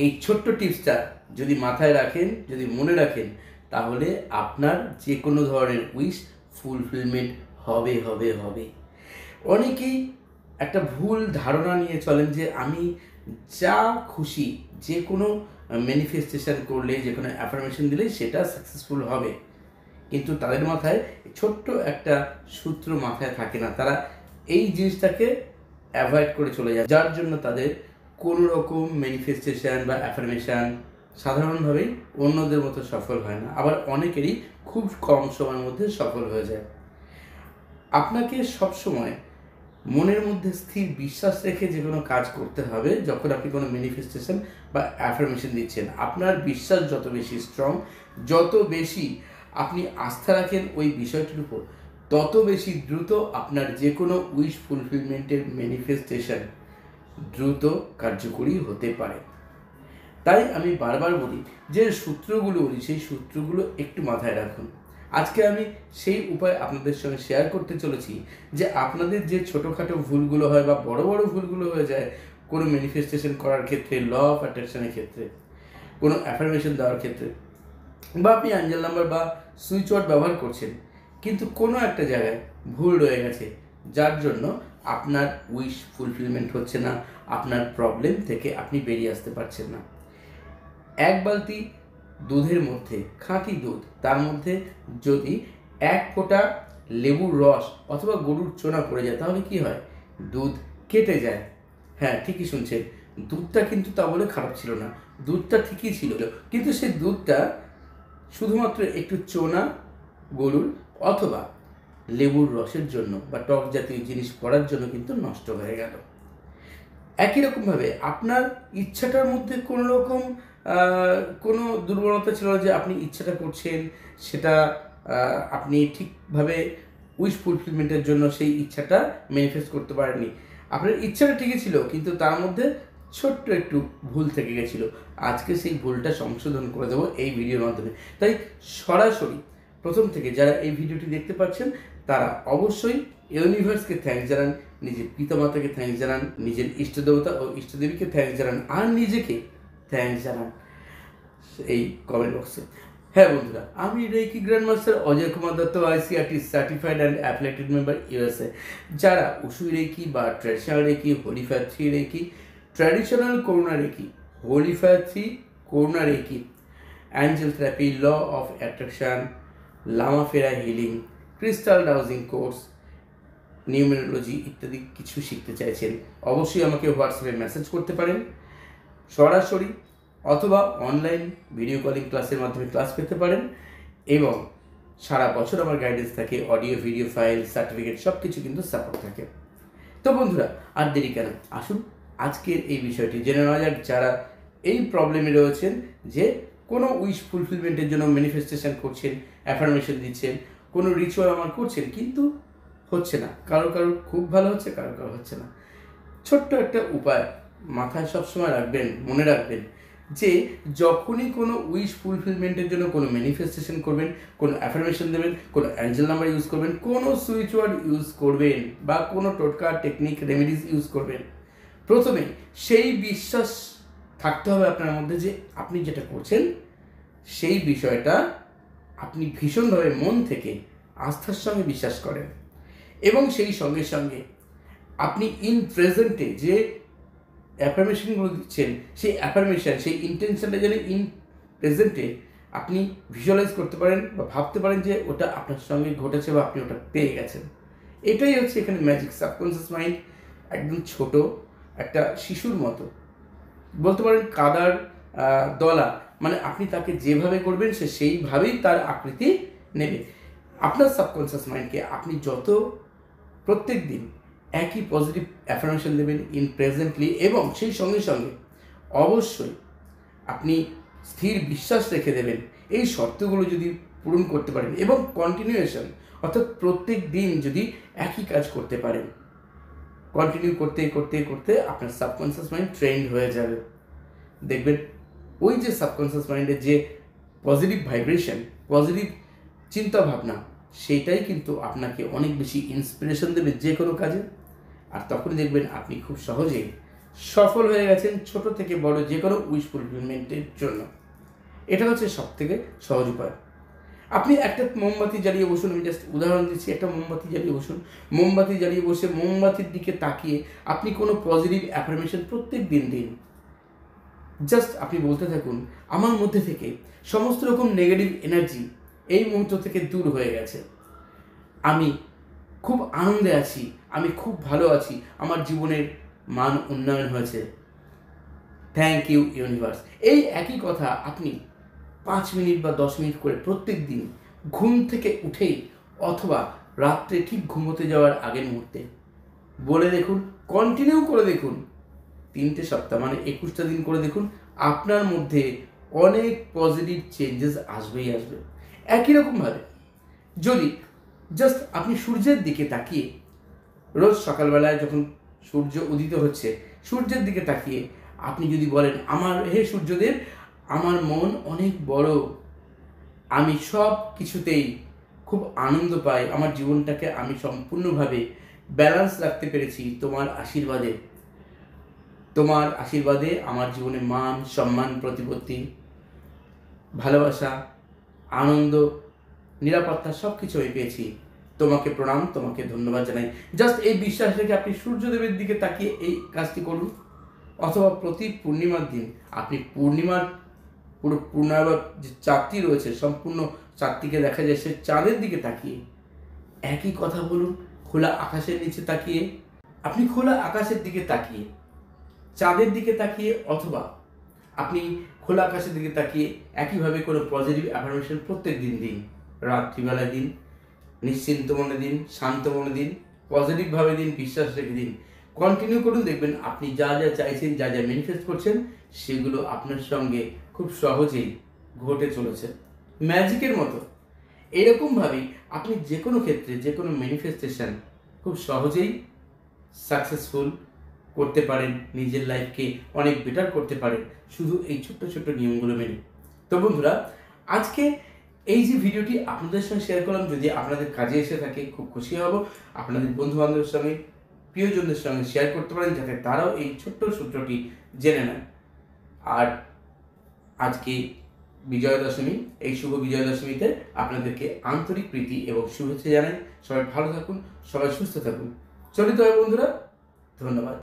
এই ছোট্ট টিপসটা যদি মাথায় রাখেন, যদি মনে রাখেন, তাহলে আপনার যে কোনো ধরনের উইশ ফুলফিলমেন্ট হবে হবে হবে। অনেকেই একটা ভুল ধারণা নিয়ে চলেন যে আমি যা খুশি যে কোনো ম্যানিফেস্টেশন করলে, যে কোনো অ্যাফার্মেশন দিলে সেটা সাকসেসফুল হবে, কিন্তু তাদের মাথায় ছোট্ট একটা সূত্র মাথায় থাকে না। তারা এই জিনিসটাকে অ্যাভয়েড করে চলে যায়, যার জন্য তাদের কোনো রকম ম্যানিফেস্টেশন বা অ্যাফার্মেশন সাধারণভাবেই অন্যদের মতো সফল হয় না, আবার অনেকেরই খুব কম সময়ের মধ্যে সফল হয়ে যায়। আপনাকে সবসময় মনের মধ্যে স্থির বিশ্বাস রেখে যে কোনো কাজ করতে হবে। যখন আপনি কোনো ম্যানিফেস্টেশন বা অ্যাফার্মেশন দিচ্ছেন, আপনার বিশ্বাস যত বেশি স্ট্রং, যত বেশি আপনি আস্থা রাখেন ওই বিষয়টির উপর, তত বেশি দ্রুত আপনার যে কোনো উইশ ফুলফিলমেন্টের ম্যানিফেস্টেশন দ্রুত কার্যকরী হতে পারে। তাই আমি বারবার বলি যে সূত্রগুলো বলি, সেই সূত্রগুলো একটু মাথায় রাখুন। আজকে আমি সেই উপায় আপনাদের সঙ্গে শেয়ার করতে চলেছি যে আপনাদের যে ছোটোখাটো ভুলগুলো হয় বা বড় বড় ভুলগুলো হয়ে যায় কোনো ম্যানিফেস্টেশন করার ক্ষেত্রে, ল অফ অ্যাট্রাকশনের ক্ষেত্রে, কোনো অ্যাফার্মেশন দেওয়ার ক্ষেত্রে, বা আপনি অ্যাঞ্জেল নাম্বার বা সুইচ ওয়ার্ড ব্যবহার করছেন, কিন্তু কোনো একটা জায়গায় ভুল রয়ে গেছে, যার জন্য আপনার উইশ ফুলফিলমেন্ট হচ্ছে না, আপনার প্রবলেম থেকে আপনি বেরিয়ে আসতে পারছেন না। এক বালতি দুধের মধ্যে, খাঁটি দুধ, তার মধ্যে যদি এক ফোঁটা লেবুর রস অথবা গরুর চোনা পড়ে যায়, তাহলে কি হয়? দুধ কেটে যায়। হ্যাঁ, ঠিকই শুনছেন, দুধটা কিন্তু তা বলে খারাপ ছিল না, দুধটা ঠিকই ছিল, কিন্তু সেই দুধটা শুধুমাত্র একটু চোনা গরুর অথবা লেবুর রসের জন্য বা টক জাতীয় জিনিস পড়ার জন্য কিন্তু নষ্ট হয়ে গেল। একই রকমভাবে আপনার ইচ্ছাটার মধ্যে কোনো রকম কোনো দুর্বলতা ছিল যে আপনি ইচ্ছাটা করছেন, সেটা আপনি ঠিকভাবে উইশ ফুলফিলমেন্টের জন্য সেই ইচ্ছাটা ম্যানিফেস্ট করতে পারেননি। আপনার ইচ্ছাটা ঠিকই ছিল, কিন্তু তার মধ্যে ছোট্ট একটু ভুল থেকে গেছিলো। আজকে সেই ভুলটা সংশোধন করে দেবো এই ভিডিওর মাধ্যমে। তাই সরাসরি প্রথম থেকে যারা এই ভিডিওটি দেখতে পাচ্ছেন, তারা অবশ্যই ইউনিভার্সকে থ্যাঙ্কস জানান, নিজের পিতামাতাকে থ্যাঙ্কস জানান, নিজের ইষ্টদেবতা ও ইষ্টদেবীকে থ্যাঙ্কস জানান, আর নিজেকে থ্যাঙ্কস জানান এই কমেন্ট বক্সে। হ্যাঁ বন্ধুরা, আমি reiki grandmaster Ajay Kumar Dutta, ICRT certified and affiliated member, USA। যারা উসুই রেকি বা traditional reiki, holy fire 3 reiki, traditional Karuna reiki, holy fire 3 Karuna reiki, angel therapy, law of attraction, lama fera healing, crystal dowsing course, numerology ইত্যাদি কিছু শিখতে চাইছেন, অবশ্যই আমাকে হোয়াটসঅ্যাপে message করতে পারেন, সরাসরি অথবা অনলাইন ভিডিও কলিং ক্লাসের মাধ্যমে ক্লাস পেতে পারেন, এবং সারা বছর আমার গাইডেন্স থাকে, অডিও ভিডিও ফাইল, সার্টিফিকেট সব কিছু কিন্তু সাপোর্ট থাকে। তো বন্ধুরা, আর দেরি কেন, আসুন আজকের এই বিষয়টি জেনে নেওয়া যাক। যারা এই প্রবলেমে রয়েছেন যে কোনো উইশ ফুলফিলমেন্টের জন্য ম্যানিফেস্টেশন করছেন, অ্যাফার্মেশন দিচ্ছেন, কোনো রিচুয়াল আমার করছেন, কিন্তু হচ্ছে না, কারো কারো খুব ভালো হচ্ছে, কারো কারো হচ্ছে না। ছোট্ট একটা উপায় মাথায় সবসময় রাখবেন, মনে রাখবেন যে যখনই কোনো উইশ ফুলফিলমেন্টের জন্য কোনো ম্যানিফেস্টেশন করবেন, কোনো অ্যাফার্মেশন দেবেন, কোনো অ্যাঞ্জেল নাম্বার ইউজ করবেন, কোনো সুইচ ওয়ার্ড ইউজ করবেন, বা কোনো টোটকা, টেকনিক, রেমেডিস ইউজ করবেন, প্রথমে সেই বিশ্বাস থাকতে হবে আপনার মধ্যে যে আপনি যেটা করছেন সেই বিষয়টা আপনি ভীষণভাবে মন থেকে আস্থার সঙ্গে বিশ্বাস করেন, এবং সেই সঙ্গে সঙ্গে আপনি ইন প্রেজেন্টে যে অ্যাফার্মেশনগুলো দিচ্ছেন, সেই অ্যাফার্মেশন, সেই ইন্টেনশনটা যেন ইন প্রেজেন্টে আপনি ভিজুয়ালাইজ করতে পারেন বা ভাবতে পারেন যে ওটা আপনার সঙ্গে ঘটেছে বা আপনি ওটা পেয়ে গেছেন। এটাই হচ্ছে এখানে ম্যাজিক। সাবকনসিয়াস মাইন্ড একদম ছোট একটা শিশুর মতো, বলতে পারেন কাদার দলা, মানে আপনি তাকে যেভাবে করবেন সে সেইভাবেই তার আকৃতি নেবে। আপনার সাবকনসিয়াস মাইন্ডকে আপনি যত প্রত্যেক দিন একই পজিটিভ অ্যাফার্মেশন দেবেন ইন প্রেজেন্টলি, এবং সেই সঙ্গে সঙ্গে অবশ্যই আপনি স্থির বিশ্বাস রেখে দেবেন, এই শর্তগুলো যদি পূরণ করতে পারেন এবং কন্টিনিউয়েশন, অর্থাৎ প্রত্যেক দিন যদি একই কাজ করতে পারেন, কন্টিনিউ করতে করতে করতে আপনার সাবকনসিয়াস মাইন্ড ট্রেন্ড হয়ে যাবে। দেখবেন ওই যে সাবকনসিয়াস মাইন্ডের যে পজিটিভ ভাইব্রেশন, পজিটিভ চিন্তা ভাবনা, সেইটাই কিন্তু আপনাকে অনেক বেশি ইন্সপিরেশন দেবে যে কোনো কাজে। আর তখন দেখবেন আপনি খুব সহজেই সফল হয়ে গেছেন ছোট থেকে বড় যে কোনো উইশ ফুলফিলমেন্টের জন্য। এটা হচ্ছে সব থেকে সহজ উপায়। আপনি একটা মোমবাতি জ্বালিয়ে বসুন, আমি জাস্ট উদাহরণ দিচ্ছি, একটা মোমবাতি জ্বালিয়ে বসুন, মোমবাতি জ্বালিয়ে বসে মোমবাতির দিকে তাকিয়ে আপনি কোনো পজিটিভ অ্যাফার্মেশন প্রত্যেক দিন দিন। জাস্ট আপনি বলতে থাকুন, আমার মধ্যে থেকে সমস্ত রকম নেগেটিভ এনার্জি এই মুহূর্ত থেকে দূর হয়ে গেছে, আমি খুব আনন্দে আছি, আমি খুব ভালো আছি, আমার জীবনের মান উন্নয়ন হয়েছে, থ্যাংক ইউ ইউনিভার্স। এই একই কথা আপনি 5 মিনিট বা 10 মিনিট করে প্রত্যেক দিন ঘুম থেকে উঠেই অথবা রাত্রে ঠিক ঘুমোতে যাওয়ার আগের মুহূর্তে বলে দেখুন, কন্টিনিউ করে দেখুন, 3টে সপ্তাহ মানে 21টা দিন করে দেখুন, আপনার মধ্যে অনেক পজিটিভ চেঞ্জেস আসবেই আসবে। একই রকমভাবে যদি জাস্ট আপনি সূর্যের দিকে তাকিয়ে রোজ সকালবেলায় যখন সূর্য উদিত হচ্ছে সূর্যের দিকে তাকিয়ে আপনি যদি বলেন, আমার হে সূর্যদেব, আমার মন অনেক বড়, আমি সব কিছুতেই খুব আনন্দ পাই, আমার জীবনটাকে আমি সম্পূর্ণভাবে ব্যালেন্স রাখতে পেরেছি তোমার আশীর্বাদে, তোমার আশীর্বাদে আমার জীবনে মান সম্মান প্রতিপত্তি ভালোবাসা আনন্দ নিরাপত্তা সব কিছু আমি পেয়েছি, তোমাকে প্রণাম, তোমাকে ধন্যবাদ জানাই। জাস্ট এই বিশ্বাস রেখে আপনি সূর্যদেবের দিকে তাকিয়ে এই কাজটি করুন। অথবা প্রতি পূর্ণিমার দিন আপনি পূর্ণিমার পুরো পূর্ণাবার যে চাঁদটি রয়েছে সম্পূর্ণ চাঁদটিকে দেখা যায়, সে চাঁদের দিকে তাকিয়ে একই কথা বলুন। খোলা আকাশের নিচে তাকিয়ে আপনি খোলা আকাশের দিকে তাকিয়ে চাঁদের দিকে তাকিয়ে অথবা আপনি খোলা আকাশের দিকে তাকিয়ে একইভাবে কোনো পজিটিভ অ্যাফার্মেশন প্রত্যেক দিন দিন, রাত্রিবেলায় দিন, নিশ্চিন্ত মনে দিন, শান্ত মনে দিন, পজিটিভভাবে দিন, বিশ্বাস রেখে দিন, কন্টিনিউ করুন। দেখবেন আপনি যা যা চাইছেন, যা যা ম্যানিফেস্ট করছেন সেগুলো আপনার সঙ্গে খুব সহজেই ঘটে চলেছে, ম্যাজিকের মতো। এরকমভাবেই আপনি যে কোনো ক্ষেত্রে যে কোনো ম্যানিফেস্টেশন খুব সহজেই সাকসেসফুল করতে পারেন, নিজের লাইফকে অনেক বেটার করতে পারেন শুধু এই ছোট্ট ছোট্ট নিয়মগুলো মেনে। তো বন্ধুরা, আজকে এই যে ভিডিওটি আপনাদের সঙ্গে শেয়ার করলাম, যদি আপনাদের কাজে এসে থাকে খুব খুশি হব। আপনাদের বন্ধু বান্ধবের সঙ্গে প্রিয়জনদের সঙ্গে শেয়ার করতে পারেন যাতে তারাও এই ছোট্ট সূত্রটি জেনে নেন। আর আজকে বিজয়া দশমী, এই শুভ বিজয়া দশমীতে আপনাদেরকে আন্তরিক প্রীতি এবং শুভেচ্ছা জানাই। সবাই ভালো থাকুন, সবাই সুস্থ থাকুন। চলিত হয় বন্ধুরা, ধন্যবাদ।